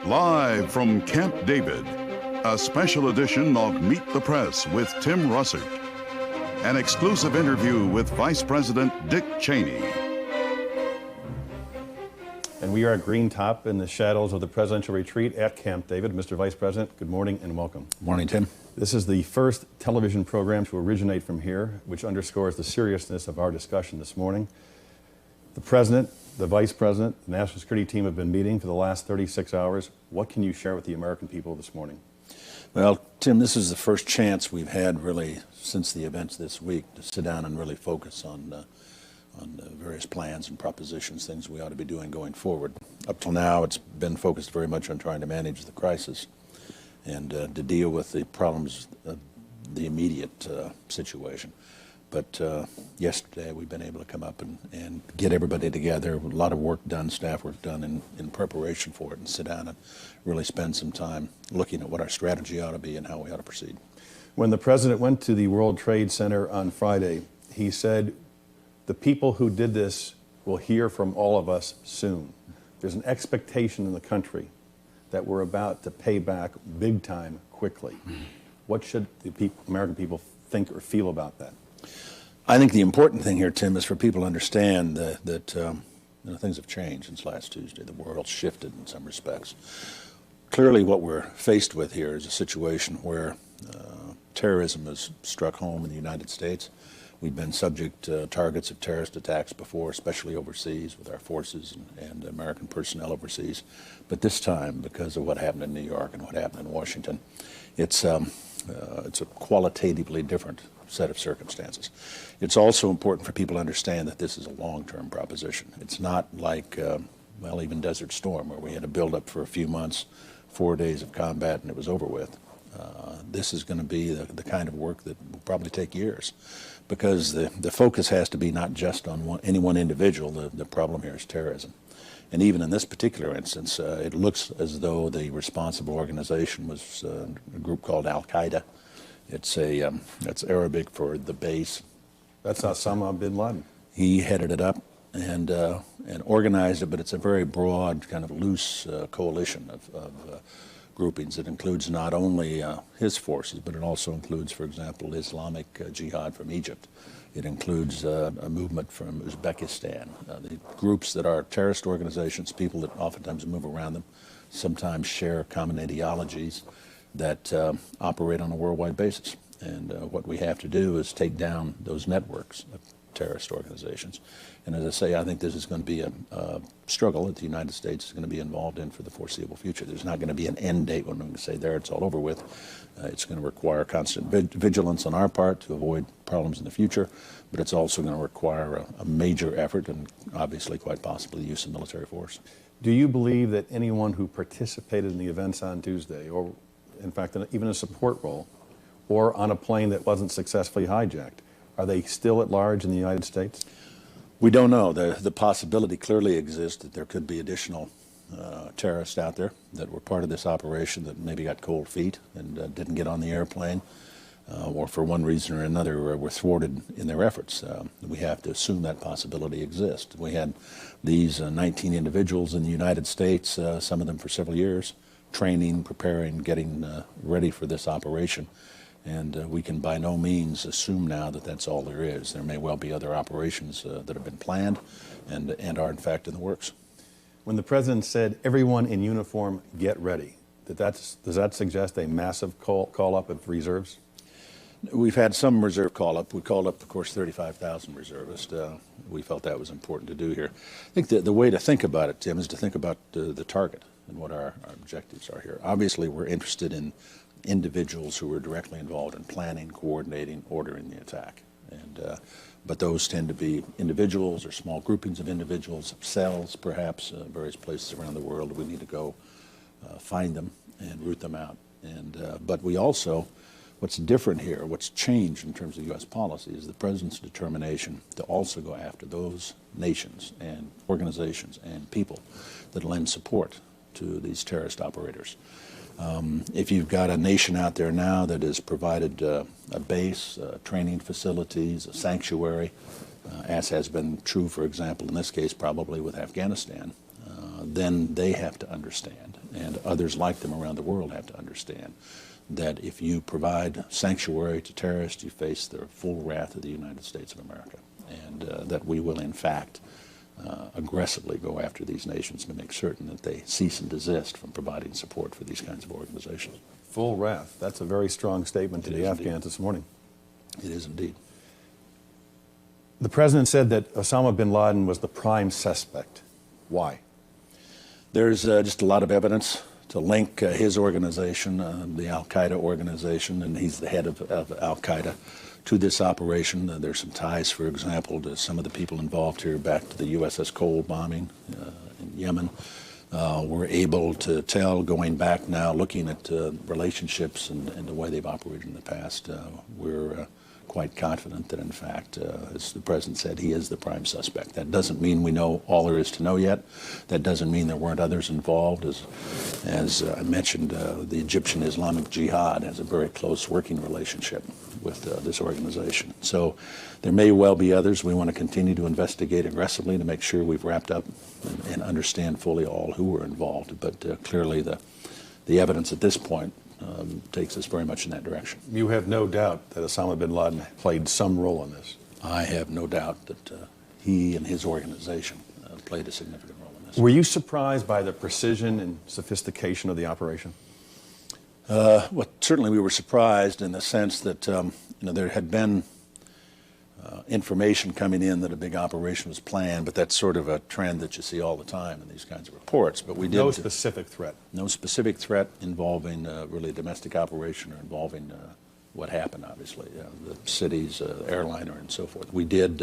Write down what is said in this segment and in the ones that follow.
Live from Camp David, a special edition of Meet the Press with Tim Russert. An exclusive interview with Vice President Dick Cheney. And we are at Green Top in the shadows of the presidential retreat at Camp David. Mr. Vice President, good morning and welcome. Morning, Tim. This is the first television program to originate from here, which underscores the seriousness of our discussion this morning. The President, the Vice President, the National Security Team have been meeting for the last 36 hours. What can you share with the American people this morning? Well, Tim, this is the first chance we've had really since the events this week to sit down and really focus on various plans and propositions, things we ought to be doing going forward. Up till now, it's been focused very much on trying to manage the crisis and to deal with the problems of the immediate situation. But yesterday, we've been able to come up and get everybody together. A lot of work done, staff work done in preparation for it, and sit down and really spend some time looking at what our strategy ought to be and how we ought to proceed. When the President went to the World Trade Center on Friday, he said, the people who did this will hear from all of us soon. There's an expectation in the country that we're about to pay back big time quickly. What should the American people think or feel about that? I think the important thing here, Tim, is for people to understand that things have changed since last Tuesday. The world's shifted in some respects. Clearly what we're faced with here is a situation where terrorism has struck home in the United States. We've been subject to targets of terrorist attacks before, especially overseas with our forces and American personnel overseas. But this time, because of what happened in New York and what happened in Washington, it's a qualitatively different set of circumstances. It's also important for people to understand that this is a long-term proposition. It's not like, even Desert Storm, where we had to build up for a few months, 4 days of combat, and it was over with. This is going to be the kind of work that will probably take years, because the focus has to be not just on any one individual. The problem here is terrorism. And even in this particular instance, it looks as though the responsible organization was a group called Al-Qaeda. That's Arabic for the base. That's Osama bin Laden. He headed it up and organized it, but it's a very broad, kind of loose coalition of groupings. It includes not only his forces, but it also includes, for example, Islamic Jihad from Egypt. It includes a movement from Uzbekistan. The groups that are terrorist organizations, people that oftentimes move around them, sometimes share common ideologies that operate on a worldwide basis. And what we have to do is take down those networks of terrorist organizations. And as I say, I think this is going to be a struggle that the United States is going to be involved in for the foreseeable future. There's not going to be an end date when we can say there it's all over with. It's going to require constant vigilance on our part to avoid problems in the future, but it's also going to require a major effort and obviously quite possibly the use of military force. Do you believe that anyone who participated in the events on Tuesday, or in fact even a support role, or on a plane that wasn't successfully hijacked, are they still at large in the United States? We don't know. The possibility clearly exists that there could be additional terrorists out there that were part of this operation that maybe got cold feet and didn't get on the airplane, or for one reason or another were thwarted in their efforts. We have to assume that possibility exists. We had these 19 individuals in the United States, some of them for several years, training, preparing, getting ready for this operation. And we can by no means assume now that that's all there is. There may well be other operations that have been planned and are in fact in the works. When the President said, everyone in uniform, get ready, does that suggest a massive call-up of reserves? We've had some reserve call-up. We called up, of course, 35,000 reservists. We felt that was important to do here. I think the way to think about it, Tim, is to think about the target and what our objectives are here. Obviously, we're interested in individuals who were directly involved in planning, coordinating, ordering the attack. But those tend to be individuals or small groupings of individuals, cells perhaps, various places around the world. We need to go find them and root them out. But we also, what's different here, what's changed in terms of U.S. policy is the President's determination to also go after those nations and organizations and people that lend support to these terrorist operators. If you've got a nation out there now that has provided a base, training facilities, a sanctuary, as has been true, for example, in this case probably with Afghanistan, then they have to understand, and others like them around the world have to understand, that if you provide sanctuary to terrorists, you face the full wrath of the United States of America, and that we will, in fact, aggressively go after these nations to make certain that they cease and desist from providing support for these kinds of organizations. Full wrath. That's a very strong statement to the Afghans this morning. It is indeed. The president said that Osama bin Laden was the prime suspect. Why? There's just a lot of evidence to link his organization, the Al-Qaeda organization, and he's the head of Al-Qaeda, to this operation. There's some ties, for example, to some of the people involved here back to the USS Cole bombing in Yemen. We're able to tell, going back now, looking at relationships and the way they've operated in the past, we're quite confident that, in fact, as the president said, he is the prime suspect. That doesn't mean we know all there is to know yet. That doesn't mean there weren't others involved. As I mentioned, the Egyptian Islamic Jihad has a very close working relationship with this organization. So there may well be others. We want to continue to investigate aggressively to make sure we've wrapped up and understand fully all who were involved. But clearly the evidence at this point takes us very much in that direction. You have no doubt that Osama bin Laden played some role in this. I have no doubt that he and his organization played a significant role in this. Were you surprised by the precision and sophistication of the operation? Well, certainly we were surprised in the sense that there had been information coming in that a big operation was planned, but that's sort of a trend that you see all the time in these kinds of reports. But we did no specific threat. No specific threat involving really a domestic operation or involving what happened, obviously, the cities, airliner, and so forth. We did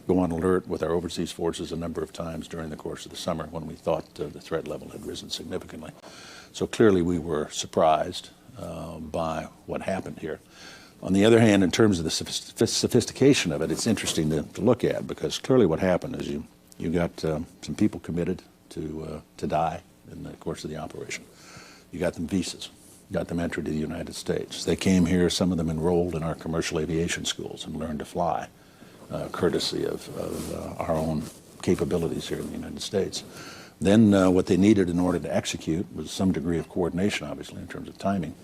go on alert with our overseas forces a number of times during the course of the summer when we thought the threat level had risen significantly. So clearly we were surprised by what happened here. On the other hand, in terms of the sophistication of it, it's interesting to look at, because clearly what happened is you got some people committed to die in the course of the operation. You got them visas. You got them entry to the United States. They came here, some of them enrolled in our commercial aviation schools and learned to fly, courtesy of our own capabilities here in the United States. Then what they needed in order to execute was some degree of coordination, obviously, in terms of timing.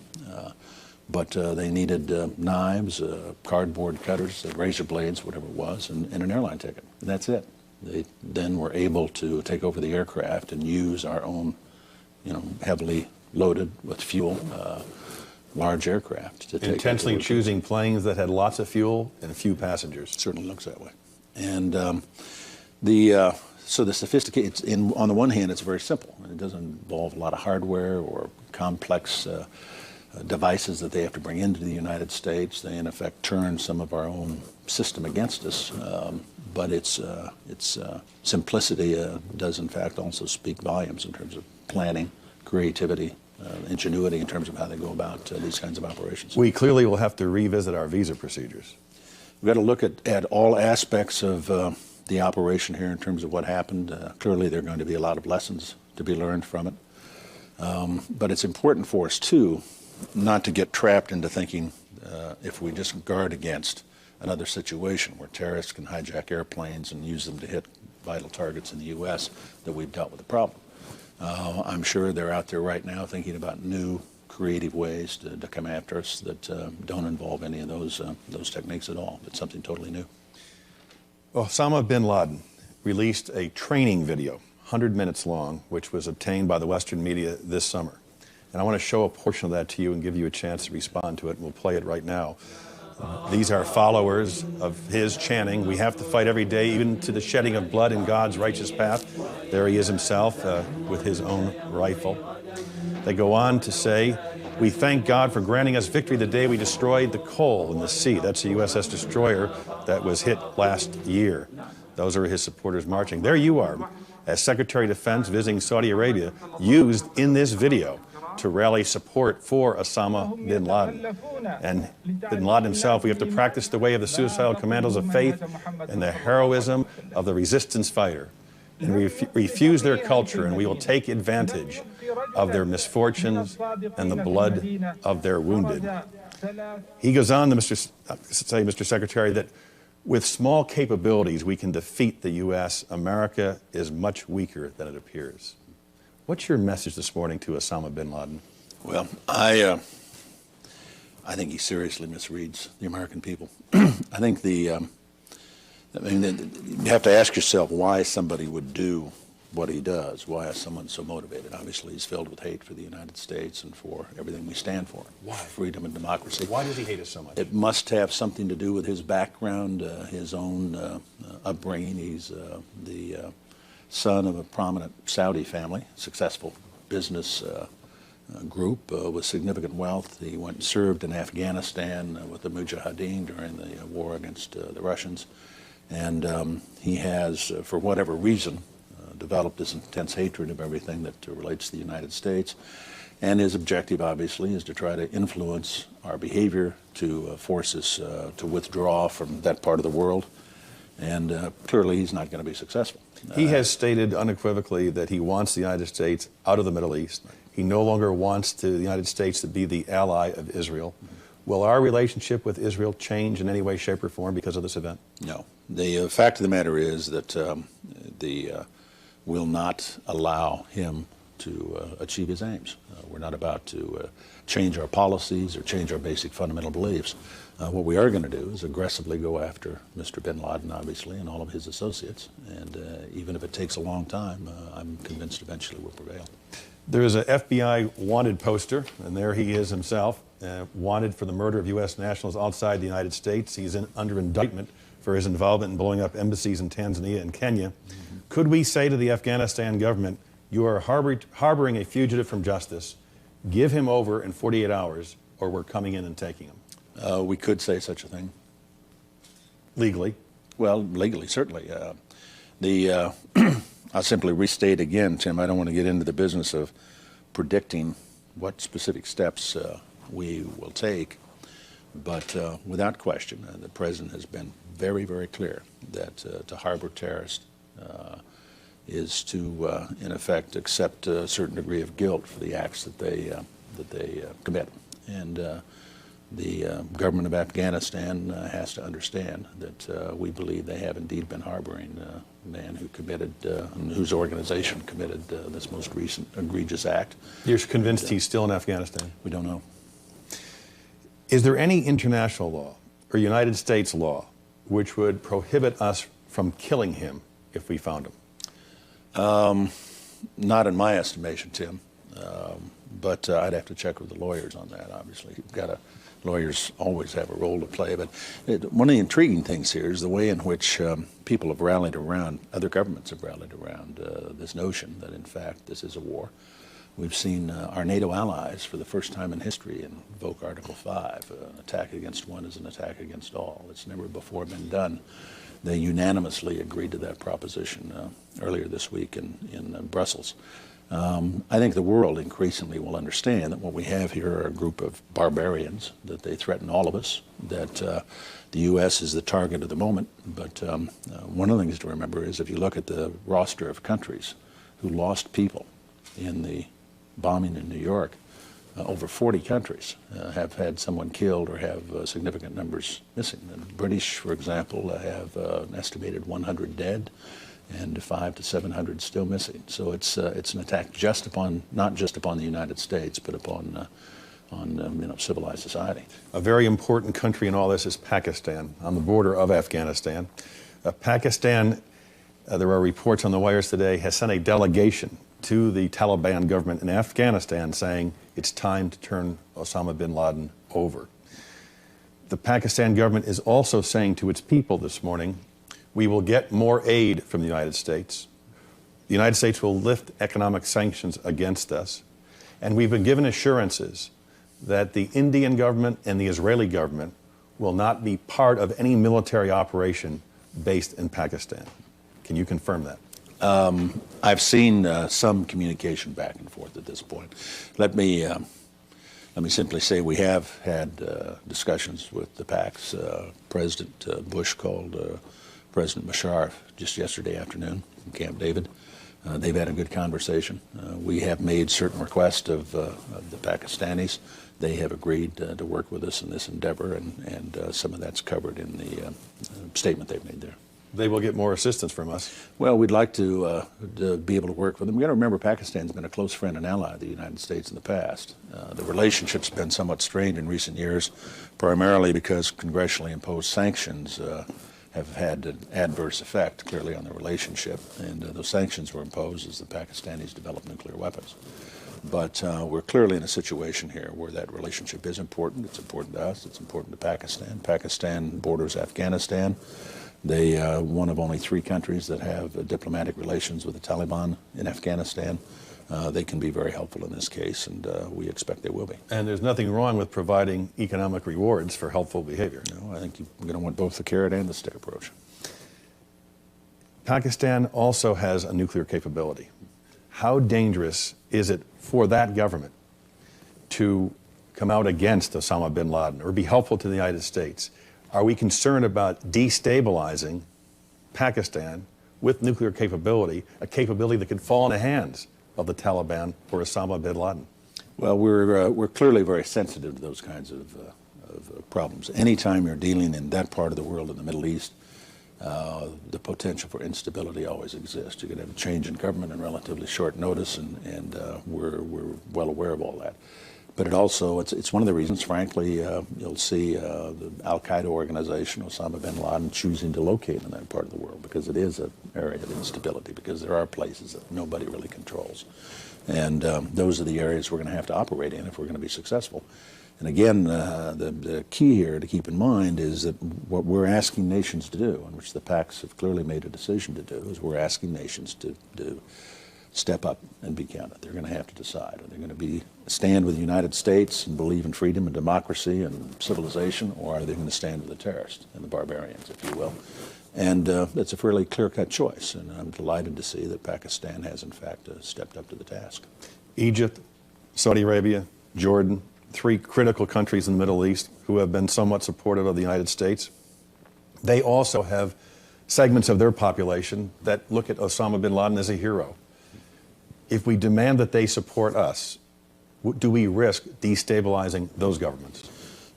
But they needed knives, cardboard cutters, razor blades, whatever it was, and an airline ticket. And that's it. They then were able to take over the aircraft and use our own, heavily loaded with fuel, large aircraft to take. Intentionally choosing planes that had lots of fuel and few passengers. It certainly looks that way. And so the sophisticated, on the one hand, it's very simple. It doesn't involve a lot of hardware or complex devices that they have to bring into the United States. They, in effect, turn some of our own system against us. But its simplicity does, in fact, also speak volumes in terms of planning, creativity, ingenuity in terms of how they go about these kinds of operations. We clearly will have to revisit our visa procedures. We've got to look at all aspects of the operation here in terms of what happened. Clearly, there are going to be a lot of lessons to be learned from it. But it's important for us, too, not to get trapped into thinking if we just guard against another situation where terrorists can hijack airplanes and use them to hit vital targets in the U.S., that we've dealt with the problem. I'm sure they're out there right now thinking about new, creative ways to come after us that don't involve any of those techniques at all, but something totally new. Osama bin Laden released a training video, 100 minutes long, which was obtained by the Western media this summer. And I want to show a portion of that to you and give you a chance to respond to it, and we'll play it right now. These are followers of his chanting, "We have to fight every day, even to the shedding of blood in God's righteous path." There he is himself with his own rifle. They go on to say, "We thank God for granting us victory the day we destroyed the Cole in the sea." That's a USS destroyer that was hit last year. Those are his supporters marching. There you are, as Secretary of Defense visiting Saudi Arabia, used in this video to rally support for Osama bin Laden. And bin Laden himself, we have to practice the way of the suicidal commandos of faith and the heroism of the resistance fighter. And we refuse their culture, and we will take advantage of their misfortunes and the blood of their wounded. He goes on to say, Mr. Secretary, that with small capabilities, we can defeat the U.S. America is much weaker than it appears. What's your message this morning to Osama bin Laden? Well, I think he seriously misreads the American people. I think you have to ask yourself why somebody would do what he does. Why is someone so motivated? Obviously, he's filled with hate for the United States and for everything we stand for. Why? Freedom and democracy. Why does he hate us so much? It must have something to do with his background, his own upbringing. He's the son of a prominent Saudi family, successful business group with significant wealth. He went and served in Afghanistan with the Mujahideen during the war against the Russians. And he has, for whatever reason, developed this intense hatred of everything that relates to the United States. And his objective, obviously, is to try to influence our behavior, to force us to withdraw from that part of the world. And clearly, he's not going to be successful. He has stated unequivocally that he wants the United States out of the Middle East. He no longer wants the United States to be the ally of Israel. Will our relationship with Israel change in any way, shape, or form because of this event? No. The fact of the matter is that will not allow him to achieve his aims. We're not about to change our policies or change our basic fundamental beliefs. What we are going to do is aggressively go after Mr. bin Laden, obviously, and all of his associates. And even if it takes a long time, I'm convinced eventually we'll prevail. There is an FBI wanted poster, and there he is himself, wanted for the murder of U.S. nationals outside the United States. He's under indictment for his involvement in blowing up embassies in Tanzania and Kenya. Could we say to the Afghanistan government, you are harboring a fugitive from justice, give him over in 48 hours, or we're coming in and taking him? We could say such a thing. Legally? Well, legally, certainly. I'll simply restate again, Tim, I don't want to get into the business of predicting what specific steps we will take, but without question, the President has been very, very clear that to harbor terrorists is to, in effect, accept a certain degree of guilt for the acts that they commit. And the government of Afghanistan has to understand that we believe they have indeed been harboring a man who committed, whose organization committed this most recent egregious act. You're convinced he's still in Afghanistan? We don't know. Is there any international law or United States law which would prohibit us from killing him if we found him? Not in my estimation, Tim. But I'd have to check with the lawyers on that, obviously. Lawyers always have a role to play. But one of the intriguing things here is the way in which people have rallied around, other governments have rallied around this notion that, in fact, this is a war. We've seen our NATO allies, for the first time in history, invoke Article 5. An attack against one is an attack against all. It's never before been done. They unanimously agreed to that proposition earlier this week in Brussels. I think the world increasingly will understand that what we have here are a group of barbarians, that they threaten all of us, that the U.S. is the target of the moment. But one of the things to remember is if you look at the roster of countries who lost people in the bombing in New York, over 40 countries have had someone killed or have significant numbers missing. The British, for example, have an estimated 100 dead and 500 to 700 still missing. So it's an attack not just upon the United States, but upon civilized society. A very important country in all this is Pakistan, on the border of Afghanistan. Pakistan, there are reports on the wires today, has sent a delegation to the Taliban government in Afghanistan saying it's time to turn Osama bin Laden over. The Pakistan government is also saying to its people this morning, we will get more aid from the United States. The United States will lift economic sanctions against us. And we've been given assurances that the Indian government and the Israeli government will not be part of any military operation based in Pakistan. Can you confirm that? I've seen some communication back and forth at this point. Let me simply say we have had discussions with the PACs. President Bush called President Musharraf just yesterday afternoon from Camp David. They've had a good conversation. We have made certain requests of the Pakistanis. They have agreed to work with us in this endeavor, and some of that's covered in the statement they've made there. they will get more assistance from us. Well, we'd like to be able to work with them. We've got to remember Pakistan's been a close friend and ally of the United States in the past. The relationship's been somewhat strained in recent years, primarily because congressionally imposed sanctions have had an adverse effect, clearly, on the relationship. And those sanctions were imposed as the Pakistanis developed nuclear weapons. But we're clearly in a situation here where that relationship is important. It's important to us. It's important to Pakistan. Pakistan borders Afghanistan. They one of only 3 countries that have diplomatic relations with the Taliban in Afghanistan. They can be very helpful in this case, and we expect they will be. And there's nothing wrong with providing economic rewards for helpful behavior. No, I think you're going to want both the carrot and the stick approach. Pakistan also has a nuclear capability. How dangerous is it for that government to come out against Osama bin Laden or be helpful to the United States? Are we concerned about destabilizing Pakistan with nuclear capability, a capability that could fall in the hands of the Taliban or Osama bin Laden? Well, we're clearly very sensitive to those kinds of problems. Anytime you're dealing in that part of the world, in the Middle East, the potential for instability always exists. You're going to have a change in government in relatively short notice, and we're well aware of all that. But it also, it's one of the reasons, frankly, you'll see the al-Qaeda organization, Osama bin Laden, choosing to locate in that part of the world, because it is an area of instability, because there are places that nobody really controls. And those are the areas we're going to have to operate in if we're going to be successful. And again, the key here to keep in mind is that what we're asking nations to do, and which the Pacs have clearly made a decision to do, is we're asking nations to step up and be counted. They're going to have to decide. Are they going to stand with the United States and believe in freedom and democracy and civilization, or are they going to stand with the terrorists and the barbarians, if you will? And it's a fairly clear-cut choice, and I'm delighted to see that Pakistan has, in fact, stepped up to the task. Egypt, Saudi Arabia, Jordan, 3 critical countries in the Middle East who have been somewhat supportive of the United States. They also have segments of their population that look at Osama bin Laden as a hero. If we demand that they support us, do we risk destabilizing those governments?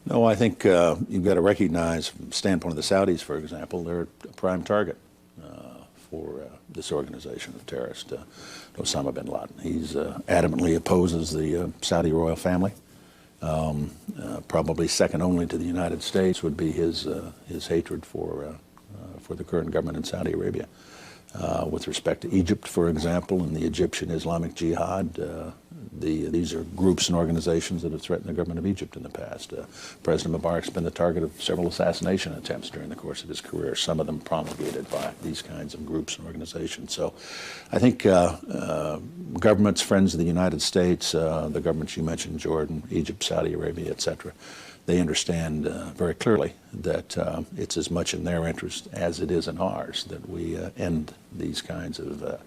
No, I think you've got to recognize, from the standpoint of the Saudis, for example, they're a prime target for this organization of terrorists, Osama bin Laden. He's adamantly opposes the Saudi royal family. Probably second only to the United States would be his hatred for the current government in Saudi Arabia. With respect to Egypt, for example, and the Egyptian Islamic Jihad, these are groups and organizations that have threatened the government of Egypt in the past. President Mubarak's been the target of several assassination attempts during the course of his career, some of them promulgated by these kinds of groups and organizations. So I think governments, friends of the United States, the governments you mentioned, Jordan, Egypt, Saudi Arabia, etc., they understand very clearly that it's as much in their interest as it is in ours that we end these kinds of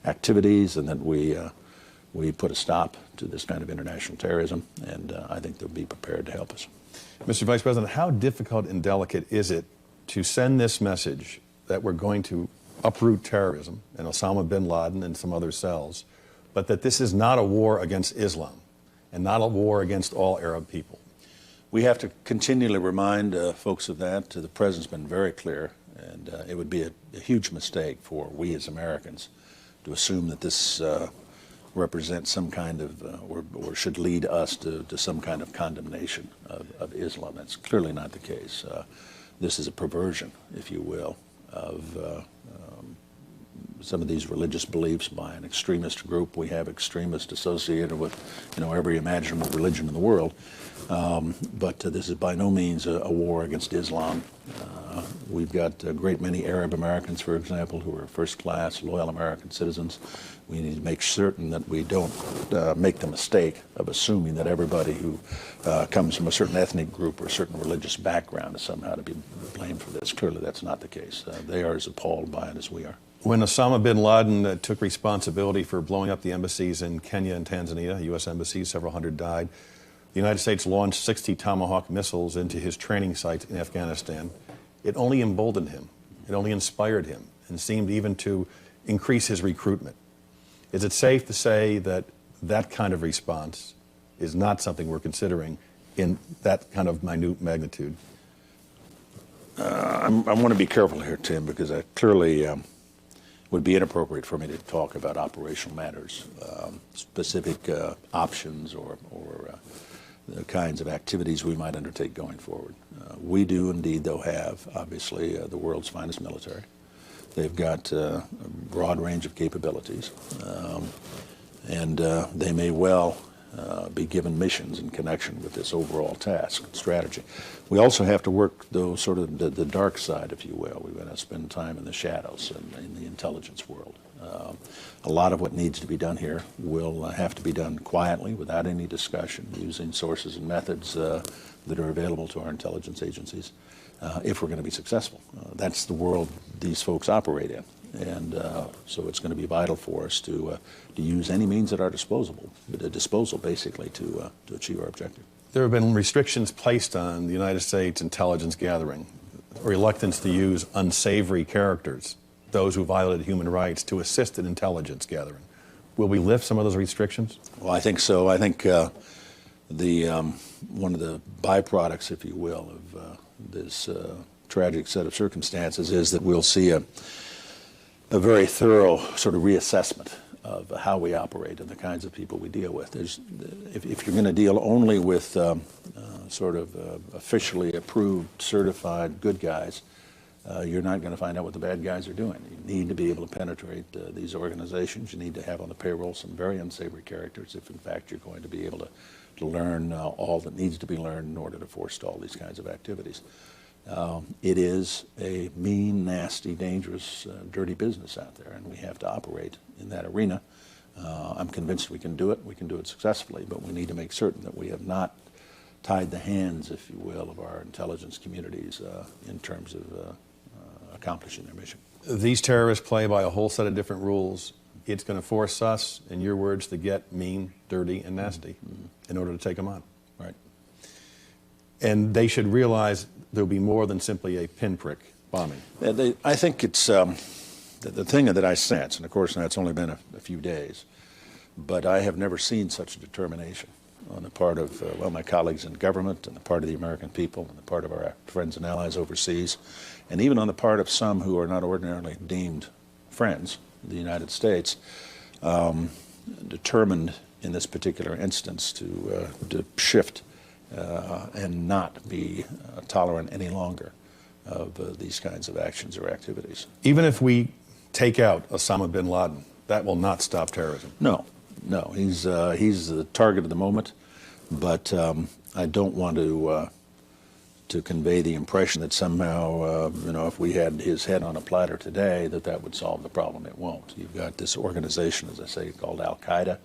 activities, and that we put a stop to this kind of international terrorism, and I think they'll be prepared to help us. Mr. Vice President, how difficult and delicate is it to send this message that we're going to uproot terrorism and Osama bin Laden and some other cells, but that this is not a war against Islam and not a war against all Arab people? We have to continually remind folks of that. The President's been very clear, and it would be a huge mistake for we as Americans to assume that this represents some kind of, or should lead us to some kind of condemnation of Islam. That's clearly not the case. This is a perversion, if you will, of some of these religious beliefs by an extremist group. We have extremists associated with, every imaginable religion in the world. But this is by no means a war against Islam. We've got a great many Arab Americans, for example, who are first-class, loyal American citizens. We need to make certain that we don't make the mistake of assuming that everybody who comes from a certain ethnic group or a certain religious background is somehow to be blamed for this. Clearly, that's not the case. They are as appalled by it as we are. When Osama bin Laden took responsibility for blowing up the embassies in Kenya and Tanzania, U.S. embassies, several hundred died, the United States launched 60 Tomahawk missiles into his training sites in Afghanistan. It only emboldened him. It only inspired him and seemed even to increase his recruitment. Is it safe to say that that kind of response is not something we're considering in that kind of minute magnitude? I want to be careful here, Tim, because I clearly would be inappropriate for me to talk about operational matters, specific options or the kinds of activities we might undertake going forward. We do indeed, though, have, obviously, the world's finest military. They've got a broad range of capabilities, and they may well be given missions in connection with this overall task and strategy. We also have to work, though, sort of the dark side, if you will. We've got to spend time in the shadows and in the intelligence world. A lot of what needs to be done here will have to be done quietly, without any discussion, using sources and methods that are available to our intelligence agencies, if we're going to be successful. That's the world these folks operate in. And so it's going to be vital for us to use any means at our disposal, basically, to achieve our objective. There have been restrictions placed on the United States intelligence gathering, a reluctance to use unsavory characters, those who violated human rights, to assist in intelligence gathering. Will we lift some of those restrictions? Well, I think so. I think one of the byproducts, if you will, of this tragic set of circumstances is that we'll see a very thorough sort of reassessment of how we operate and the kinds of people we deal with. If you're going to deal only with officially approved, certified good guys, you're not going to find out what the bad guys are doing. You need to be able to penetrate these organizations. You need to have on the payroll some very unsavory characters if, in fact, you're going to be able to learn all that needs to be learned in order to forestall these kinds of activities. It is a mean, nasty, dangerous, dirty business out there, and we have to operate in that arena. I'm convinced we can do it. We can do it successfully, but we need to make certain that we have not tied the hands, if you will, of our intelligence communities in terms of accomplishing their mission. These terrorists play by a whole set of different rules. It's going to force us, in your words, to get mean, dirty, and nasty in order to take them on. Right. And they should realize there'll be more than simply a pinprick bombing. I think it's the thing that I sense, and of course now it's only been a few days, but I have never seen such a determination on the part of my colleagues in government, and the part of the American people, and the part of our friends and allies overseas, and even on the part of some who are not ordinarily deemed friends of the United States, determined in this particular instance to shift and not be tolerant any longer of these kinds of actions or activities. Even if we take out Osama bin Laden, that will not stop terrorism. No, he's the target of the moment, but I don't want to convey the impression that somehow, if we had his head on a platter today, that would solve the problem. It won't. You've got this organization, as I say, called Al-Qaeda.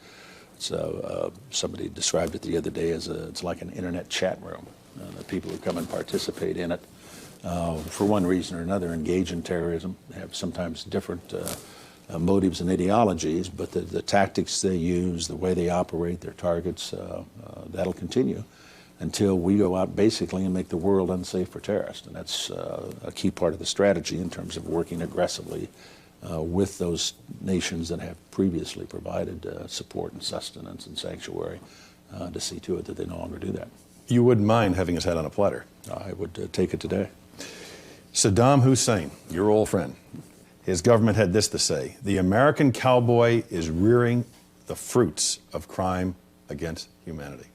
So somebody described it the other day as it's like an internet chat room. The people who come and participate in it, for one reason or another, engage in terrorism, have sometimes different motives and ideologies, but the tactics they use, the way they operate, their targets, that'll continue until we go out basically and make the world unsafe for terrorists. And that's a key part of the strategy in terms of working aggressively with those nations that have previously provided support and sustenance and sanctuary to see to it that they no longer do that. You wouldn't mind having his head on a platter? I would take it today. Saddam Hussein, your old friend, his government had this to say: the American cowboy is rearing the fruits of crime against humanity.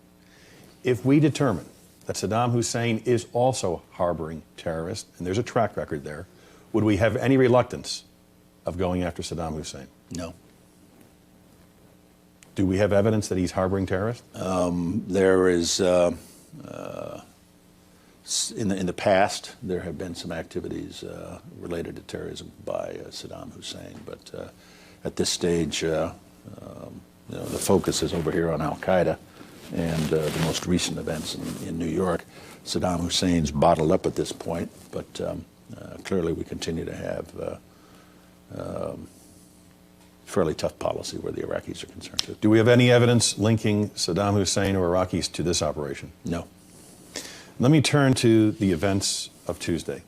If we determine that Saddam Hussein is also harboring terrorists, and there's a track record there, would we have any reluctance of going after Saddam Hussein? No. Do we have evidence that he's harboring terrorists? There is, in the past, there have been some activities related to terrorism by Saddam Hussein, but at this stage, the focus is over here on Al-Qaeda and the most recent events in New York. Saddam Hussein's bottled up at this point, but clearly we continue to have fairly tough policy where the Iraqis are concerned. Do we have any evidence linking Saddam Hussein or Iraqis to this operation? No. Let me turn to the events of Tuesday.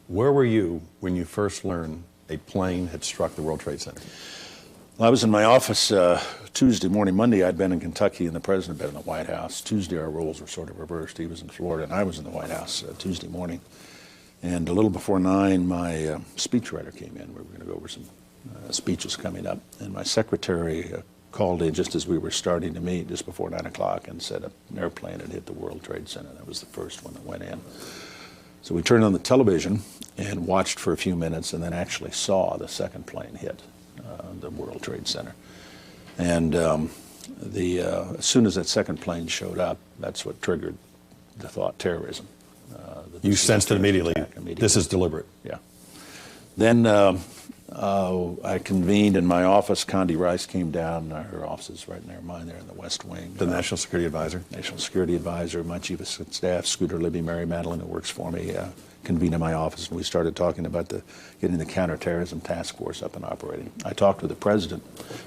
Where were you when you first learned a plane had struck the World Trade Center? Well, I was in my office Tuesday morning. Monday I'd been in Kentucky and the president had been in the White House. Tuesday our roles were sort of reversed. He was in Florida and I was in the White House Tuesday morning. And a little before 9, my speechwriter came in. We were going to go over some speeches coming up. And my secretary called in just as we were starting to meet, just before 9 o'clock, and said an airplane had hit the World Trade Center. That was the first one that went in. So we turned on the television and watched for a few minutes, and then actually saw the second plane hit the World Trade Center. And as soon as that second plane showed up, that's what triggered the thought terrorism. You sensed it immediately. This is deliberate. Yeah. Then I convened in my office. Condi Rice came down. Her office is right near mine there in the West Wing. The National Security Advisor. National Security Advisor. My Chief of Staff, Scooter Libby, Mary Madeline, who works for me, convened in my office, and we started talking about getting the counterterrorism task force up and operating. I talked with the president.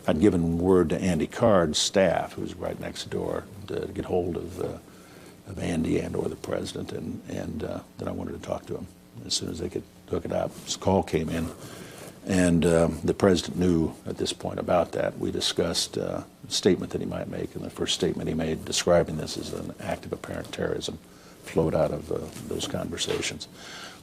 I'd given word to Andy Card's staff, who's right next door, to get hold of Andy and or the president, and then I wanted to talk to him as soon as they could hook it up. This call came in, and the president knew at this point about that. We discussed a statement that he might make, and the first statement he made describing this as an act of apparent terrorism flowed out of those conversations.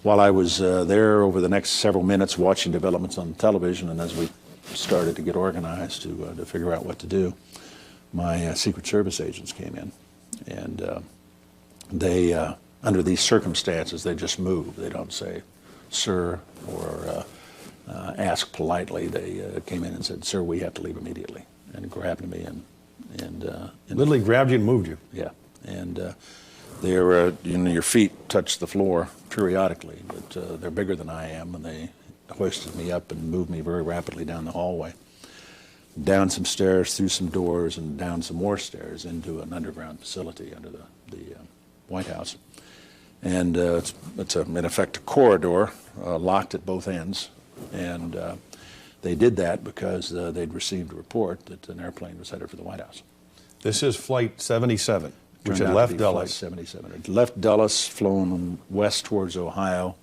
While I was there over the next several minutes watching developments on television, and as we started to get organized to figure out what to do, my Secret Service agents came in, and they, under these circumstances, they just move. They don't say, sir, or ask politely. They came in and said, sir, we have to leave immediately, and grabbed me and literally grabbed you and moved you. Yeah, and they're, your feet touch the floor periodically, but they're bigger than I am, and they hoisted me up and moved me very rapidly down the hallway, down some stairs, through some doors, and down some more stairs into an underground facility under the White House. And it's in effect a corridor, locked at both ends, and they did that because they'd received a report that an airplane was headed for the White House. This is Flight 77. Which had left Dulles. Flight 77. It left Dulles, flown west towards Ohio,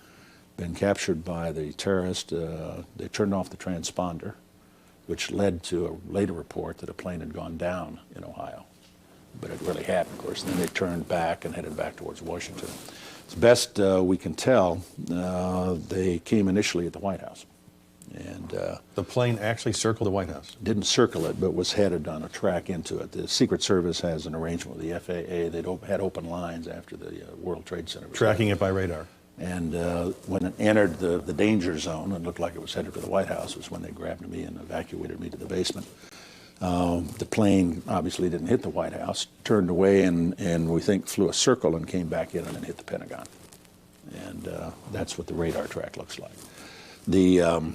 been captured by the terrorist. They turned off the transponder, which led to a later report that a plane had gone down in Ohio. But it really hadn't, of course. And then they turned back and headed back towards Washington. As best we can tell, they came initially at the White House. And the plane actually circled the White House? Didn't circle it, but was headed on a track into it. The Secret Service has an arrangement with the FAA. They'd had open lines after the World Trade Center was tracking it by radar. And when it entered the danger zone and looked like it was headed for the White House was when they grabbed me and evacuated me to the basement. The plane obviously didn't hit the White House, turned away and we think flew a circle and came back in and then hit the Pentagon. And that's what the radar track looks like. The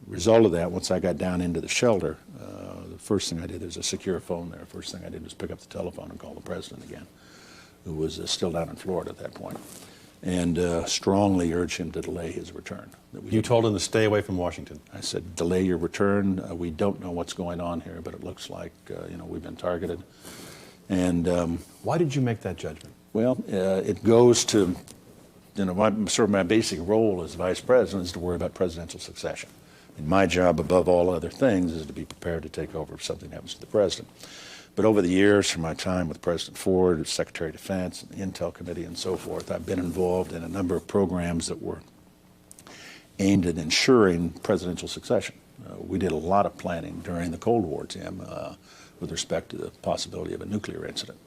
result of that, once I got down into the shelter, the first thing I did, there's a secure phone there. First thing I did was pick up the telephone and call the president again, who was still down in Florida at that point, and strongly urged him to delay his return. You told him to stay away from Washington. I said, delay your return. We don't know what's going on here, but it looks like we've been targeted. And why did you make that judgment? Well, it goes to my basic role as vice president is to worry about presidential succession. And my job, above all other things, is to be prepared to take over if something happens to the president. But over the years, from my time with President Ford, as Secretary of Defense, and the Intel Committee, and so forth, I've been involved in a number of programs that were aimed at ensuring presidential succession. We did a lot of planning during the Cold War, Tim, with respect to the possibility of a nuclear incident.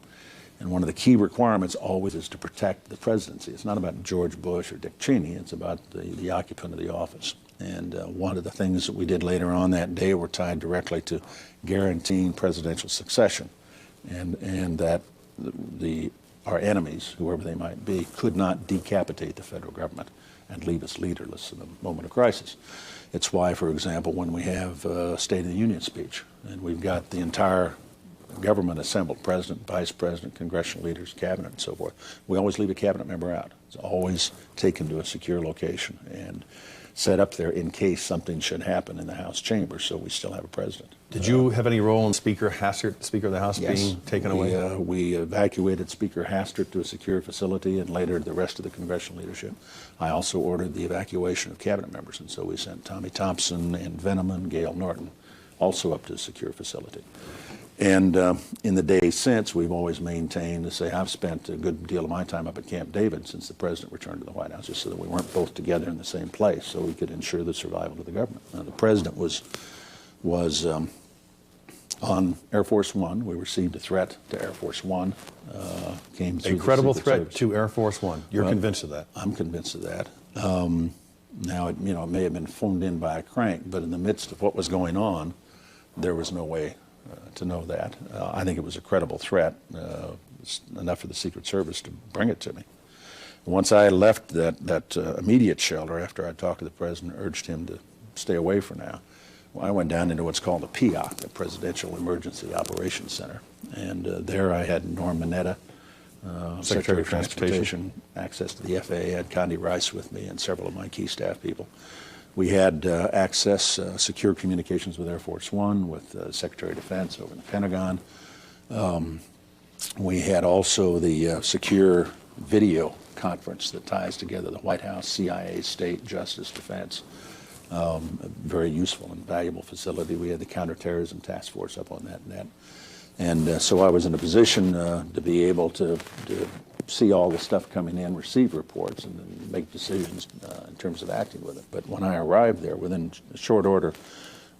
And one of the key requirements always is to protect the presidency. It's not about George Bush or Dick Cheney. It's about the occupant of the office. And one of the things that we did later on that day were tied directly to guaranteeing presidential succession, and that our enemies, whoever they might be, could not decapitate the federal government and leave us leaderless in a moment of crisis. It's why, for example, when we have a State of the Union speech, and we've got the entire government assembled, president, vice president, congressional leaders, cabinet, and so forth, we always leave a cabinet member out. It's always taken to a secure location and set up there in case something should happen in the House chamber, so we still have a president. Did you have any role in Speaker Hastert, Speaker of the House, being taken away? We evacuated Speaker Hastert to a secure facility, and later the rest of the congressional leadership. I also ordered the evacuation of cabinet members, and so we sent Tommy Thompson and Veneman, Gail Norton, also up to a secure facility. And in the days since, we've always maintained to say I've spent a good deal of my time up at Camp David since the president returned to the White House, just so that we weren't both together in the same place, so we could ensure the survival of the government. Now, the president was on Air Force One. We received a threat to Air Force One. Came through a credible threat Service. to Air Force One. You're convinced of that? I'm convinced of that. Now, it may have been phoned in by a crank, but in the midst of what was going on, there was no way to know that. I think it was a credible threat, enough for the Secret Service to bring it to me. Once I left that immediate shelter, after I talked to the president, urged him to stay away for now, well, I went down into what's called the POC, the Presidential Emergency Operations Center. And there I had Norm Mineta, Secretary of Transportation, access to the FAA, had Condi Rice with me and several of my key staff people. We had access, secure communications with Air Force One, with Secretary of Defense over in the Pentagon. We had also the secure video conference that ties together the White House, CIA, State, Justice, Defense. A very useful and valuable facility. We had the Counterterrorism Task Force up on that net. And so I was in a position to be able to see all the stuff coming in, receive reports, and then make decisions in terms of acting with it. But when I arrived there, within short order,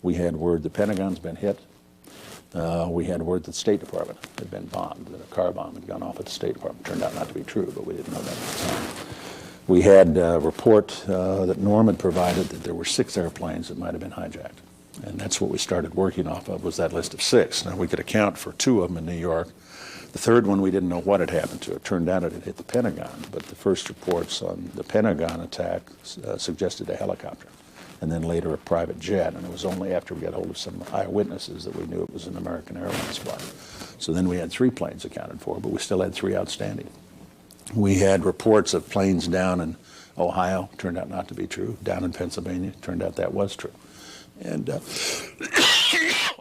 we had word the Pentagon's been hit. We had word that the State Department had been bombed, that a car bomb had gone off at the State Department. Turned out not to be true, but we didn't know that at the time. We had a report that Norm had provided that there were 6 airplanes that might have been hijacked. And that's what we started working off of, was that list of 6. Now, we could account for 2 of them in New York. The third one, we didn't know what had happened to it. Turned out it had hit the Pentagon, but the first reports on the Pentagon attack suggested a helicopter, and then later a private jet. And it was only after we got hold of some eyewitnesses that we knew it was an American Airlines flight. So then we had 3 planes accounted for, but we still had 3 outstanding. We had reports of planes down in Ohio. Turned out not to be true. Down in Pennsylvania. Turned out that was true. And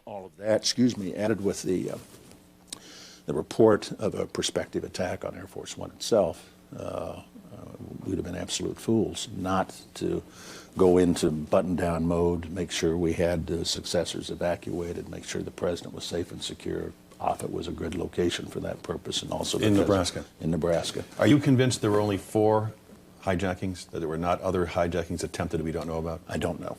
all of that, added with the report of a prospective attack on Air Force One itself, we'd have been absolute fools not to go into button-down mode, make sure we had the successors evacuated, make sure the president was safe and secure. Offutt was a good location for that purpose, and also in Nebraska. In Nebraska. Are you convinced there were only 4 hijackings, that there were not other hijackings attempted that we don't know about? I don't know.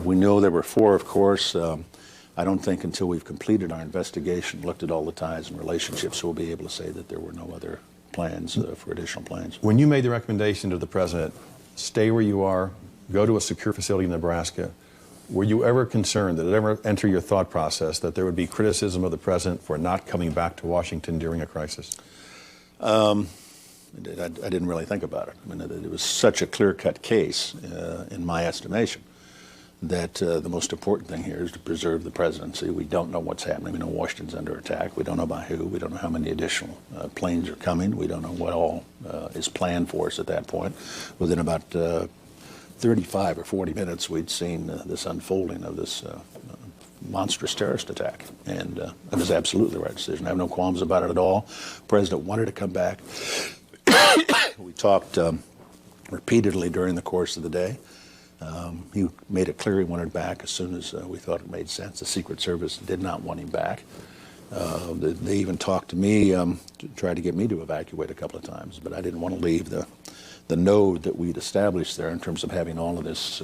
We know there were 4, of course. I don't think until we've completed our investigation, looked at all the ties and relationships, we'll be able to say that there were no other plans for additional planes. When you made the recommendation to the president, stay where you are, go to a secure facility in Nebraska, were you ever concerned, did it ever enter your thought process that there would be criticism of the president for not coming back to Washington during a crisis? I didn't really think about it. I mean, it was such a clear-cut case, in my estimation, that the most important thing here is to preserve the presidency. We don't know what's happening. We know Washington's under attack. We don't know by who. We don't know how many additional planes are coming. We don't know what all is planned for us at that point. Within about 35 or 40 minutes, we'd seen this unfolding of this monstrous terrorist attack. And it was absolutely the right decision. I have no qualms about it at all. The president wanted to come back. We talked repeatedly during the course of the day. He made it clear he wanted back as soon as we thought it made sense. The Secret Service did not want him back. They even talked to me to try to get me to evacuate a couple of times, but I didn't want to leave the node that we'd established there in terms of having all of this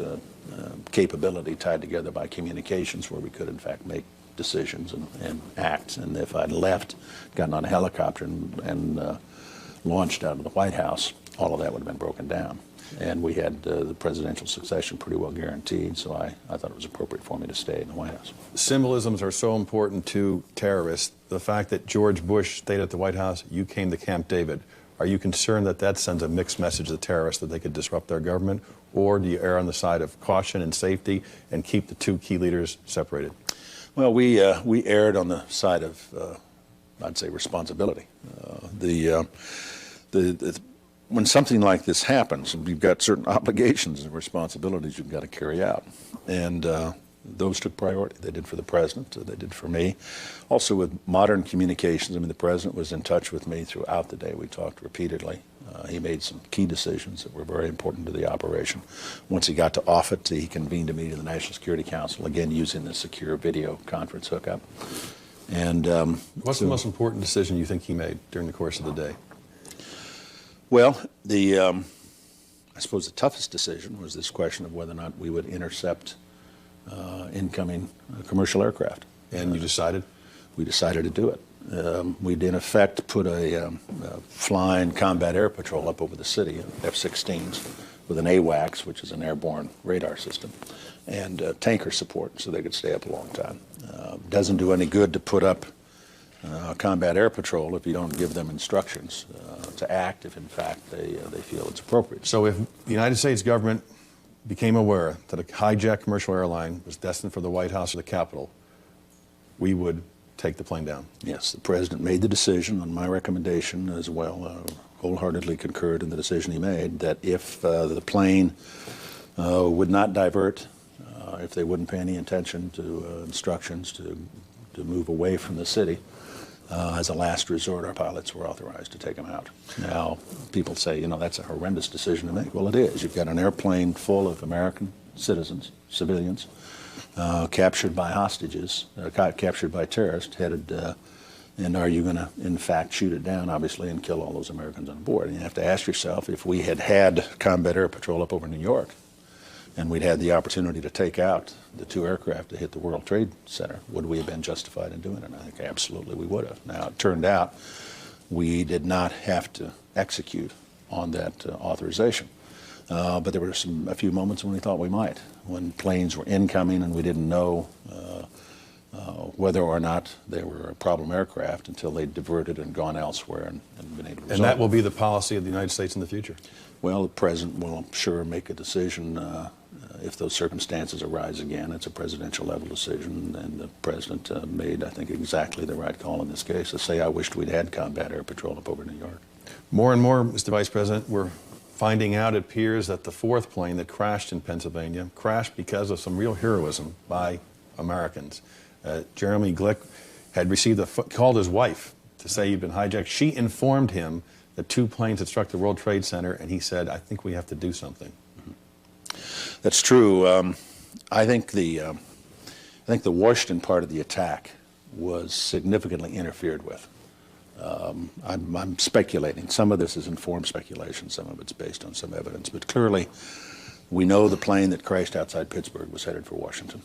capability tied together by communications where we could, in fact, make decisions and act. And if I'd left, gotten on a helicopter and launched out of the White House, all of that would have been broken down. And we had the presidential succession pretty well guaranteed, so I thought it was appropriate for me to stay in the White House. Symbolisms are so important to terrorists. The fact that George Bush stayed at the White House, you came to Camp David. Are you concerned that that sends a mixed message to the terrorists that they could disrupt their government? Or do you err on the side of caution and safety and keep the 2 key leaders separated? Well, we erred on the side of, I'd say, responsibility. When something like this happens, you've got certain obligations and responsibilities you've got to carry out. And those took priority. They did for the president, they did for me. Also with modern communications, I mean, the president was in touch with me throughout the day. We talked repeatedly. He made some key decisions that were very important to the operation. Once he got to Offutt, he convened a meeting of the National Security Council, again using the secure video conference hookup. And what's the most important decision you think he made during the course of the day? Well, I suppose the toughest decision was this question of whether or not we would intercept incoming commercial aircraft. And you decided? We decided to do it. We'd in effect put a flying combat air patrol up over the city, F-16s, with an AWACS, which is an airborne radar system, and tanker support so they could stay up a long time. Doesn't do any good to put up combat air patrol if you don't give them instructions to act if in fact they feel it's appropriate. So if the United States government became aware that a hijacked commercial airline was destined for the White House or the Capitol, we would take the plane down? Yes, the President made the decision on my recommendation as well, wholeheartedly concurred in the decision he made, that if the plane would not divert, if they wouldn't pay any attention to instructions to move away from the city, as a last resort, our pilots were authorized to take them out. Now, people say, you know, that's a horrendous decision to make. Well, it is. You've got an airplane full of American citizens, civilians, captured by hostages, captured by terrorists, headed, and are you going to, in fact, shoot it down, obviously, and kill all those Americans on board? And you have to ask yourself, if we had had combat air patrol up over New York, and we'd had the opportunity to take out the two aircraft to hit the World Trade Center, would we have been justified in doing it? And I think absolutely we would have. Now, it turned out we did not have to execute on that authorization. But there were a few moments when we thought we might, when planes were incoming and we didn't know whether or not they were a problem aircraft until they diverted and gone elsewhere and been able to resolve. And that will be the policy of the United States in the future? Well, the President will, I'm sure, make a decision if those circumstances arise again. It's a presidential level decision, and the President made, I think, exactly the right call in this case to say, I wished we'd had combat air patrol up over New York. More and more, Mr. Vice President, we're finding out, it appears, that the fourth plane that crashed in Pennsylvania crashed because of some real heroism by Americans. Jeremy Glick had received called his wife to say he'd been hijacked. She informed him that two planes had struck the World Trade Center, and he said, I think we have to do something. That's true. I think the Washington part of the attack was significantly interfered with. I'm speculating. Some of this is informed speculation. Some of it's based on some evidence. But clearly, we know the plane that crashed outside Pittsburgh was headed for Washington.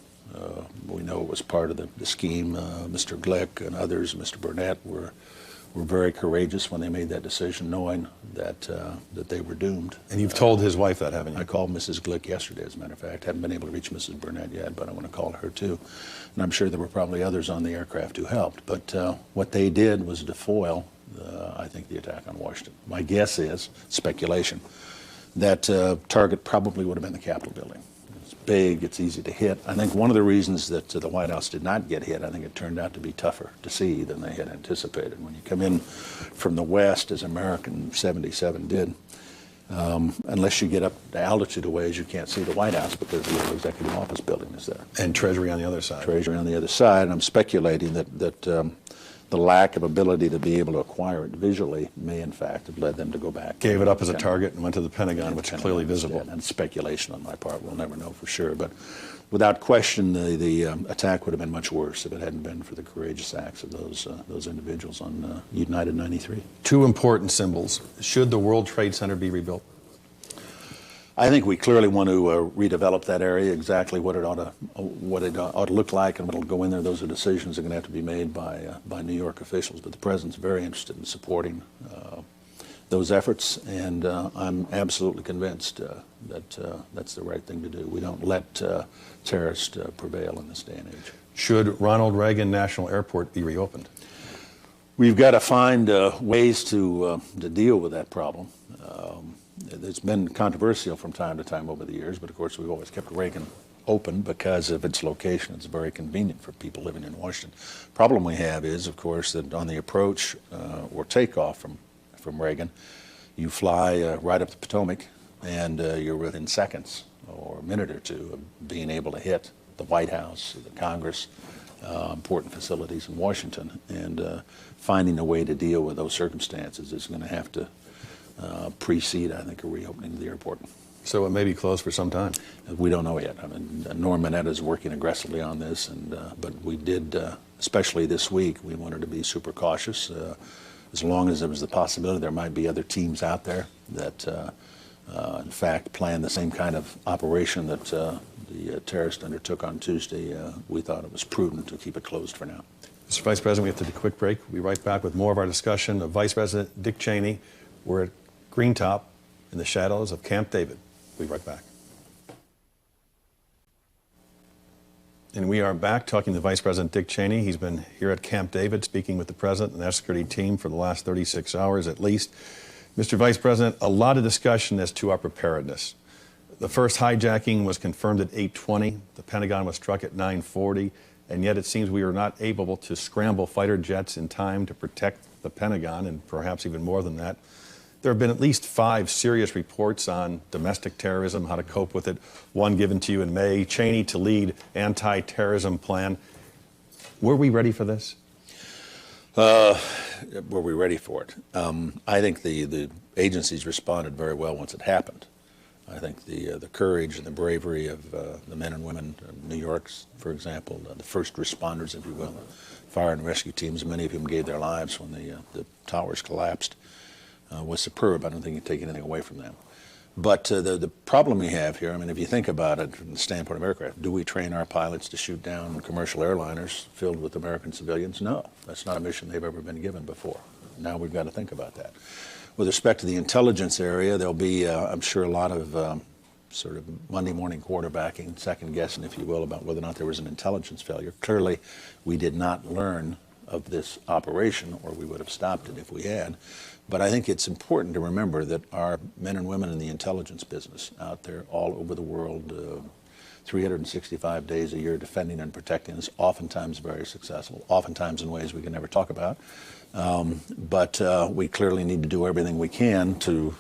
We know it was part of the scheme. Mr. Glick and others, Mr. Burnett, were very courageous when they made that decision, knowing that they were doomed. And you've told his wife that, haven't you? I called Mrs. Glick yesterday, as a matter of fact. Haven't been able to reach Mrs. Burnett yet, but I want to call her too. And I'm sure there were probably others on the aircraft who helped. But what they did was to foil, I think, the attack on Washington. My guess is, speculation, that target probably would have been the Capitol building. It's big, it's easy to hit. I think one of the reasons that the White House did not get hit, I think it turned out to be tougher to see than they had anticipated. When you come in from the west, as American 77 did, unless you get up the altitude a ways, you can't see the White House because the little executive office building is there. And Treasury on the other side. Treasury on the other side. And I'm speculating that the lack of ability to be able to acquire it visually may, in fact, have led them to go back. Gave it up as a target and went to the Pentagon, which is clearly visible. And speculation on my part. We'll never know for sure. But without question, the attack would have been much worse if it hadn't been for the courageous acts of those individuals on United 93. Two important symbols. Should the World Trade Center be rebuilt? I think we clearly want to redevelop that area. Exactly what it ought to look like and what will go in there. Those are decisions that are going to have to be made by New York officials. But the President's very interested in supporting those efforts, and I'm absolutely convinced that that's the right thing to do. We don't let terrorists prevail in this day and age. Should Ronald Reagan National Airport be reopened? We've got to find ways to deal with that problem. It's been controversial from time to time over the years, but of course we've always kept Reagan open because of its location. It's very convenient for people living in Washington. Problem we have is, of course, that on the approach or takeoff from Reagan, you fly right up the Potomac, and you're within seconds or a minute or two of being able to hit the White House, the Congress, important facilities in Washington, and finding a way to deal with those circumstances is going to have to precede, I think, a reopening of the airport. So it may be closed for some time? We don't know yet. I mean, Norm Mineta is working aggressively on this, but we did especially this week, we wanted to be super cautious. As long as there was the possibility there might be other teams out there that, in fact, plan the same kind of operation that the terrorist undertook on Tuesday, we thought it was prudent to keep it closed for now. Mr. Vice President, we have to take a quick break. We'll be right back with more of our discussion of Vice President Dick Cheney. We're at Green Top in the shadows of Camp David. We'll be right back. And we are back talking to Vice President Dick Cheney. He's been here at Camp David speaking with the President and the National Security team for the last 36 hours at least. Mr. Vice President, a lot of discussion as to our preparedness. The first hijacking was confirmed at 8:20. The Pentagon was struck at 9:40. And yet it seems we were not able to scramble fighter jets in time to protect the Pentagon, and perhaps even more than that. There have been at least 5 serious reports on domestic terrorism, how to cope with it. One given to you in May, Cheney to lead anti-terrorism plan. Were we ready for this? Were we ready for it? I think the agencies responded very well once it happened. I think the courage and the bravery of the men and women of New York, for example, the first responders, if you will, fire and rescue teams, many of whom gave their lives when the towers collapsed, was superb. I don't think you can take anything away from them. But the problem we have here, I mean, if you think about it from the standpoint of aircraft, do we train our pilots to shoot down commercial airliners filled with American civilians? No, that's not a mission they've ever been given before. Now we've got to think about that. With respect to the intelligence area, there'll be, I'm sure, a lot of sort of Monday morning quarterbacking, second guessing, if you will, about whether or not there was an intelligence failure. Clearly, we did not learn of this operation, or we would have stopped it if we had. But I think it's important to remember that our men and women in the intelligence business out there all over the world, 365 days a year defending and protecting us, oftentimes very successful, oftentimes in ways we can never talk about. But we clearly need to do everything we can to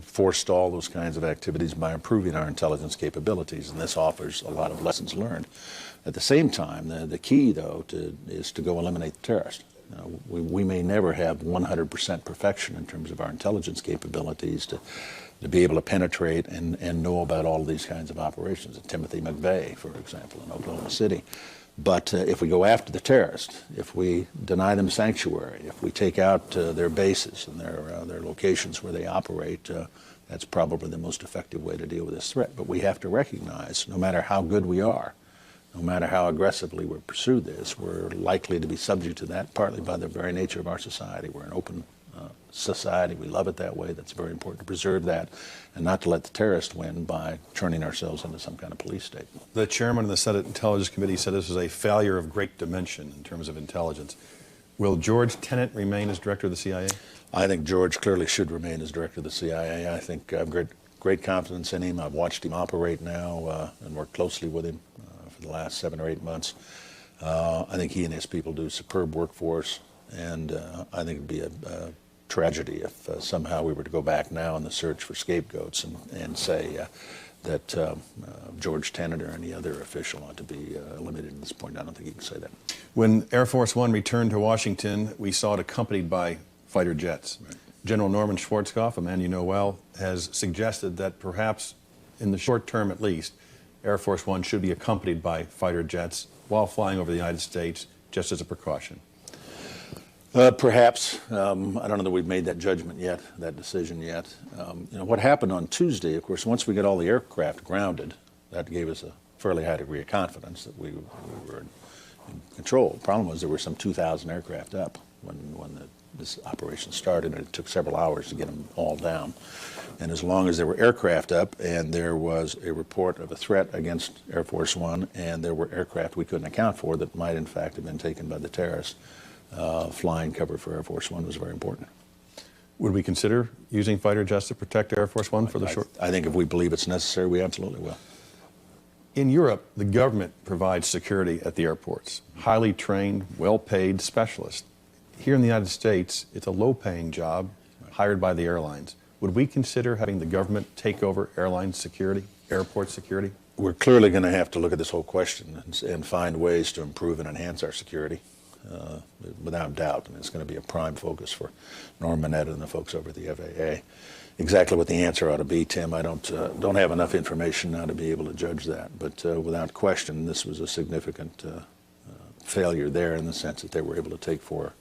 forestall those kinds of activities by improving our intelligence capabilities, and this offers a lot of lessons learned. At the same time, the key, though, is to go eliminate the terrorist. We may never have 100% perfection in terms of our intelligence capabilities to be able to penetrate and know about all of these kinds of operations. Timothy McVeigh, for example, in Oklahoma City. But if we go after the terrorist, if we deny them sanctuary, if we take out their bases and their locations where they operate, that's probably the most effective way to deal with this threat. But we have to recognize, no matter how good we are, no matter how aggressively we pursue this, we're likely to be subject to that, partly by the very nature of our society. We're an open society. We love it that way. That's very important to preserve that and not to let the terrorist win by turning ourselves into some kind of police state. The chairman of the Senate Intelligence Committee said this was a failure of great dimension in terms of intelligence. Will George Tenet remain as director of the CIA? I think George clearly should remain as director of the CIA. I think I have great confidence in him. I've watched him operate now and worked closely with him for the last 7 or 8 months. I think he and his people do superb work for us, and I think it'd be a tragedy if somehow we were to go back now in the search for scapegoats and say that George Tenet or any other official ought to be eliminated at this point. I don't think you can say that. When Air Force One returned to Washington, we saw it accompanied by fighter jets. Right. General Norman Schwarzkopf, a man you know well, has suggested that perhaps in the short term at least, Air Force One should be accompanied by fighter jets while flying over the United States, just as a precaution. Perhaps. I don't know that we've made that judgment yet, that decision yet. What happened on Tuesday, of course, once we got all the aircraft grounded, that gave us a fairly high degree of confidence that we were in control. The problem was there were some 2,000 aircraft up when this operation started, and it took several hours to get them all down. And as long as there were aircraft up and there was a report of a threat against Air Force One and there were aircraft we couldn't account for that might in fact have been taken by the terrorists, flying cover for Air Force One was very important. Would we consider using fighter jets to protect Air Force One for the short? I think if we believe it's necessary, we absolutely will. In Europe, the government provides security at the airports. Highly trained, well-paid specialists. Here in the United States, it's a low-paying job hired by the airlines. Would we consider having the government take over airline security, airport security? We're clearly going to have to look at this whole question and find ways to improve and enhance our security. Without doubt, and it's going to be a prime focus for Norm Mineta and the folks over at the FAA. Exactly what the answer ought to be, Tim, I don't have enough information now to be able to judge that. But without question, this was a significant failure there in the sense that they were able to take four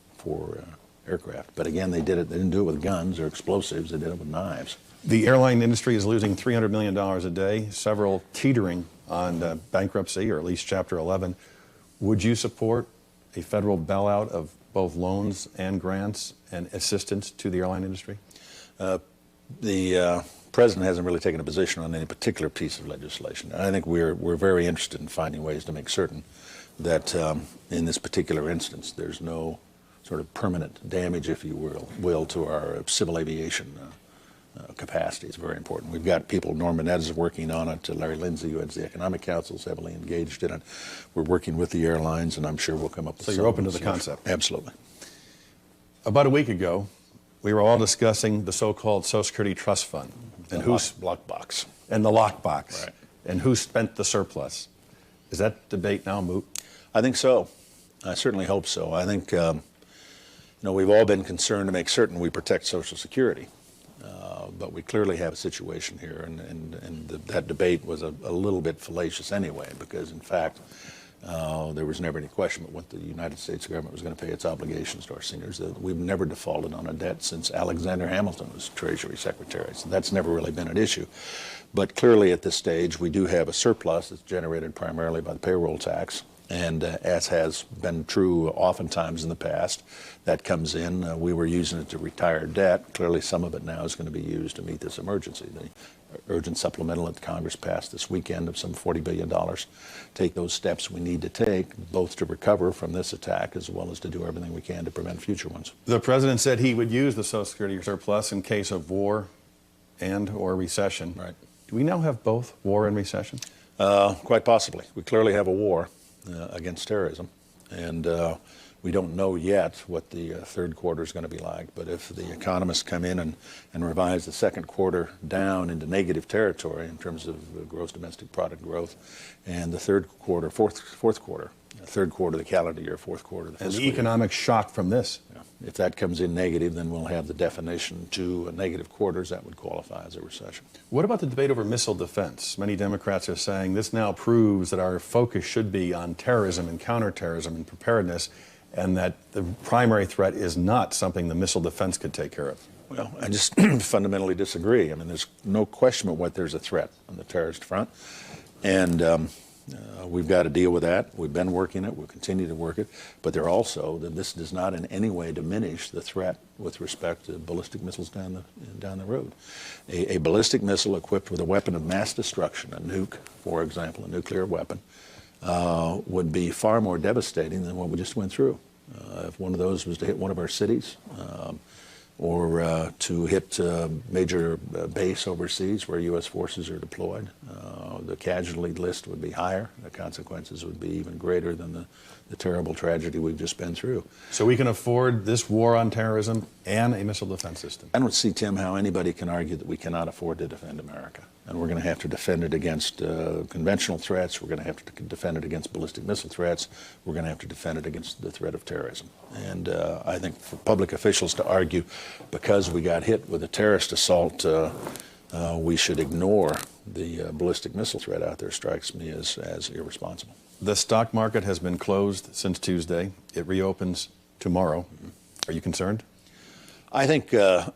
aircraft. But again, they didn't do it with guns or explosives, they did it with knives. The airline industry is losing $300 million a day, several teetering on bankruptcy, or at least Chapter 11. Would you support a federal bailout of both loans and grants and assistance to the airline industry? The President hasn't really taken a position on any particular piece of legislation. I think we're very interested in finding ways to make certain that in this particular instance there's no sort of permanent damage, if you will, to our civil aviation capacity. Is very important. We've got people, Norm Burnett is working on it, Larry Lindsay, who heads the Economic Council, is heavily engaged in it. We're working with the airlines, and I'm sure we'll come up with So you're open to the concept? Absolutely. About a week ago, we were all discussing the so-called Social Security Trust Fund. And who's lockbox. And the lockbox. Right. And who spent the surplus. Is that debate now moot? I think so. I certainly hope so. I think, we've all been concerned to make certain we protect Social Security. But we clearly have a situation here, and that debate was a little bit fallacious anyway, because in fact, there was never any question about what the United States government was going to pay its obligations to our seniors. We've never defaulted on a debt since Alexander Hamilton was Treasury Secretary, so that's never really been an issue. But clearly at this stage, we do have a surplus that's generated primarily by the payroll tax, and as has been true oftentimes in the past, that comes in. We were using it to retire debt. Clearly some of it now is going to be used to meet this emergency. The urgent supplemental that Congress passed this weekend of some $40 billion. Take those steps we need to take, both to recover from this attack as well as to do everything we can to prevent future ones. The President said he would use the Social Security surplus in case of war and or recession. Right. Do we now have both war and recession? Quite possibly. We clearly have a war against terrorism, and we don't know yet what the third quarter is going to be like. But if the economists come in and revise the second quarter down into negative territory in terms of gross domestic product growth, and the third quarter, third quarter of the calendar year, fourth quarter of the fiscal year. And the economic shock from this. Yeah. If that comes in negative, then we'll have the definition to negative quarters that would qualify as a recession. What about the debate over missile defense? Many Democrats are saying this now proves that our focus should be on terrorism and counterterrorism and preparedness, and that the primary threat is not something the missile defense could take care of. Well, I just fundamentally disagree. I mean, there's no question about what there's a threat on the terrorist front, and we've got to deal with that. We've been working it. We'll continue to work it. But there also that this does not in any way diminish the threat with respect to ballistic missiles down the road. A ballistic missile equipped with a weapon of mass destruction, a nuke, for example, a nuclear weapon, would be far more devastating than what we just went through. If one of those was to hit one of our cities, or to hit a major base overseas where U.S. forces are deployed, the casualty list would be higher. The consequences would be even greater than the terrible tragedy we've just been through. So we can afford this war on terrorism and a missile defense system? I don't see, Tim, how anybody can argue that we cannot afford to defend America. And we're going to have to defend it against conventional threats. We're going to have to defend it against ballistic missile threats. We're going to have to defend it against the threat of terrorism. And I think for public officials to argue because we got hit with a terrorist assault, we should ignore the ballistic missile threat out there strikes me as irresponsible. The stock market has been closed since Tuesday. It reopens tomorrow. Are you concerned? I think that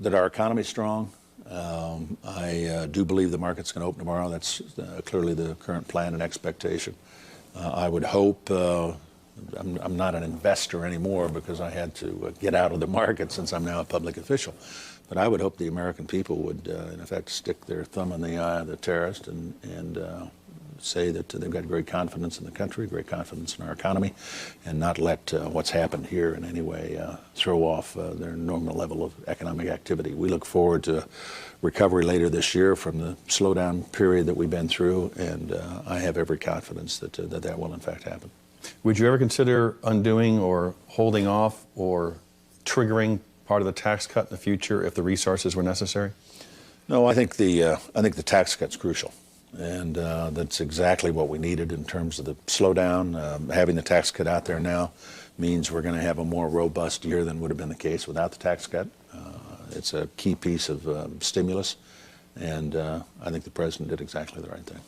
our economy is strong. I do believe the market's going to open tomorrow. That's clearly the current plan and expectation. I would hope, I'm not an investor anymore because I had to get out of the market since I'm now a public official, but I would hope the American people would, in effect, stick their thumb in the eye of the terrorist and say that they've got great confidence in the country, great confidence in our economy, and not let what's happened here in any way throw off their normal level of economic activity. We look forward to recovery later this year from the slowdown period that we've been through, and I have every confidence that that will in fact happen. Would you ever consider undoing or holding off or triggering part of the tax cut in the future if the resources were necessary? No, I think the tax cut's crucial. And that's exactly what we needed in terms of the slowdown. Having the tax cut out there now means we're going to have a more robust year than would have been the case without the tax cut. It's a key piece of stimulus, and I think the President did exactly the right thing.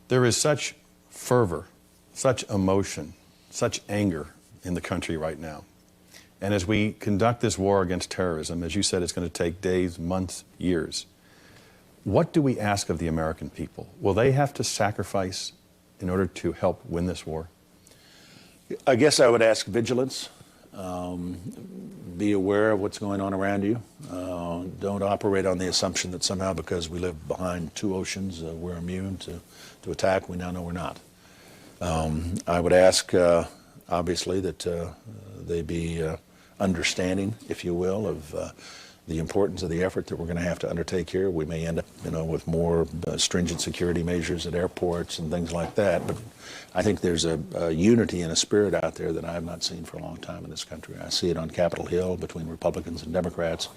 There is such fervor, such emotion, such anger in the country right now. And as we conduct this war against terrorism, as you said, it's going to take days, months, years. What do we ask of the American people? Will they have to sacrifice in order to help win this war? I guess I would ask vigilance. Be aware of what's going on around you. Don't operate on the assumption that somehow because we live behind two oceans, we're immune to attack. We now know we're not. I would ask, obviously, that they be understanding, if you will, of the importance of the effort that we're going to have to undertake here. We may end up, with more stringent security measures at airports and things like that. But I think there's a unity and a spirit out there that I have not seen for a long time in this country. I see it on Capitol Hill between Republicans and Democrats.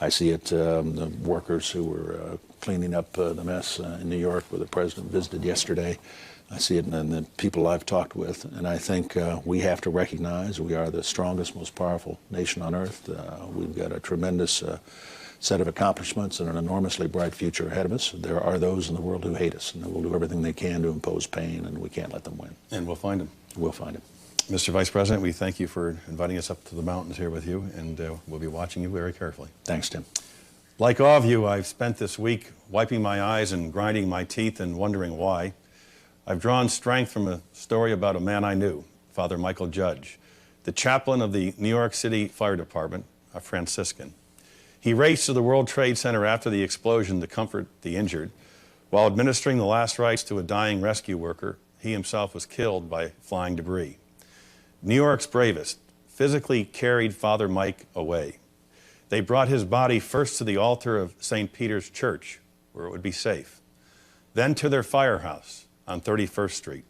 I see it the workers who were cleaning up the mess in New York where the president visited yesterday. I see it in the people I've talked with, and I think we have to recognize we are the strongest, most powerful nation on earth. We've got a tremendous set of accomplishments and an enormously bright future ahead of us. There are those in the world who hate us, and they will do everything they can to impose pain, and we can't let them win. And we'll find them. We'll find them. Mr. Vice President, we thank you for inviting us up to the mountains here with you, and we'll be watching you very carefully. Thanks, Tim. Like all of you, I've spent this week wiping my eyes and grinding my teeth and wondering why. I've drawn strength from a story about a man I knew, Father Michael Judge, the chaplain of the New York City Fire Department, a Franciscan. He raced to the World Trade Center after the explosion to comfort the injured. While administering the last rites to a dying rescue worker, he himself was killed by flying debris. New York's bravest physically carried Father Mike away. They brought his body first to the altar of St. Peter's Church, where it would be safe, then to their firehouse on 31st Street,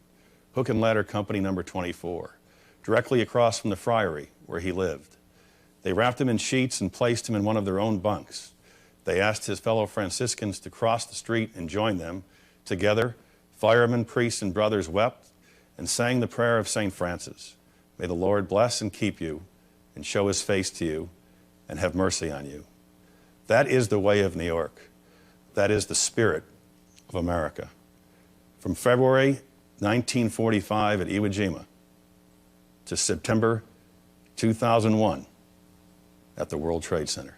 Hook and Ladder Company number 24, directly across from the Friary where he lived. They wrapped him in sheets and placed him in one of their own bunks. They asked his fellow Franciscans to cross the street and join them. Together, firemen, priests, and brothers wept and sang the prayer of St. Francis. May the Lord bless and keep you and show his face to you and have mercy on you. That is the way of New York. That is the spirit of America. From February 1945 at Iwo Jima to September 2001 at the World Trade Center.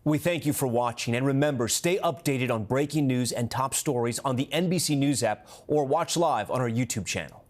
We thank you for watching, and remember, stay updated on breaking news and top stories on the NBC News app or watch live on our YouTube channel.